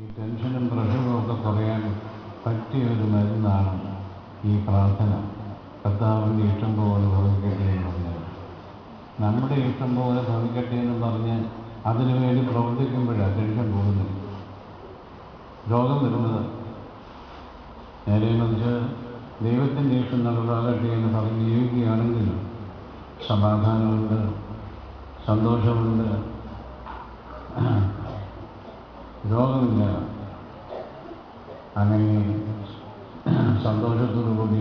ഈ ടെൻഷനും പ്രഷറും ഒക്കെ കുറയാൻ പറ്റിയ ഒരു മരുന്നാണ് ഈ പ്രാർത്ഥന. കർത്താവിൻ്റെ ഇഷ്ടം പോലെ ഭവിക്കട്ടെ എന്ന് പറഞ്ഞാൽ, നമ്മുടെ ഇഷ്ടം പോലെ ഭവിക്കട്ടെ എന്ന് പറഞ്ഞ് അതിനുവേണ്ടി പ്രവർത്തിക്കുമ്പോഴാണ് ടെൻഷൻ പോകുന്നത്, രോഗം വരുന്നത്. നേരെ മറിച്ച് ദൈവത്തിൻ്റെ ഇഷ്ടം നടപ്പാകട്ടെ എന്ന് പറഞ്ഞ് ജീവിക്കുകയാണെങ്കിൽ സമാധാനമുണ്ട്, സന്തോഷമുണ്ട്, രോഗമില്ല. അങ്ങനെ സന്തോഷത്തോടു കൂടി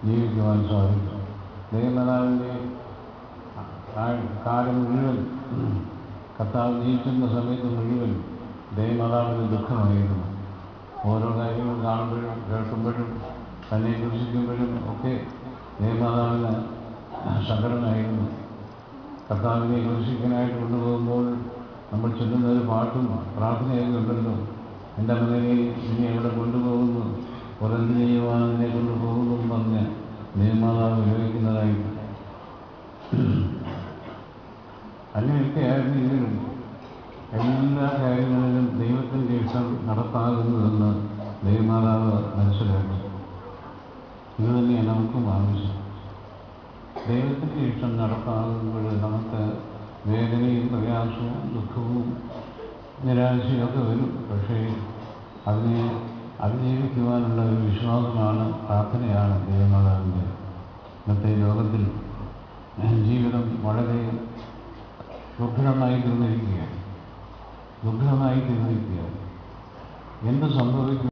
ജീവിക്കുവാൻ സാധിക്കും. ദൈവമാതാവിൻ്റെ കാലം മുഴുവൻ, കർത്താവ് ജീവിക്കുന്ന സമയത്ത് മുഴുവൻ ദൈവമാതാവിന് ദുഃഖമായിരുന്നു. ഓരോ കാര്യങ്ങൾ കാണുമ്പോഴും കേൾക്കുമ്പോഴും തന്നെ ദൂഷിക്കുമ്പോഴും ഒക്കെ ദൈവമാതാവിന് സങ്കടമായിരുന്നു. കർത്താവിനെ ദൂഷിക്കാനായിട്ട് കൊണ്ടുപോകുമ്പോൾ നമ്മൾ ചൊല്ലുന്ന ഒരു പാട്ടും പ്രാർത്ഥനയൊക്കെ ഉണ്ടല്ലോ. എൻ്റെ മകനെ ഇനി എവിടെ കൊണ്ടുപോകുന്നു, പുറന്ത് ചെയ്യുവാൻ എന്നെ കൊണ്ടുപോകുന്നു എന്ന് പറഞ്ഞ് ദൈവമാതാവ് ഉപയോഗിക്കുന്നതായി. അങ്ങനെയൊക്കെ ആയിരുന്നു ഇതിലും എല്ലാ കാര്യങ്ങളിലും ദൈവത്തിൻ്റെ ഇഷ്ടം നടപ്പാകുന്നതെന്ന് ദൈവമാതാവ് മനസ്സിലാക്കി. ഇത് തന്നെയാണ് നമുക്കും ആവശ്യം. ദൈവത്തിൻ്റെ ഇഷ്ടം നടപ്പാകുമ്പോൾ നമുക്ക് വേദനയും പ്രയാസവും ദുഃഖവും നിരാശയൊക്കെ വരും. പക്ഷേ അതിനെ അതിജീവിക്കുവാനുള്ള ഒരു വിശ്വാസമാണ്, പ്രാർത്ഥനയാണ് ദൈവമാതാവിൻ്റെ. ഇന്നത്തെ ലോകത്തിൽ ജീവിതം വളരെ ദുർഘടമായി തീർന്നിരിക്കുകയാണ്. എന്ത് സംഭവിക്കും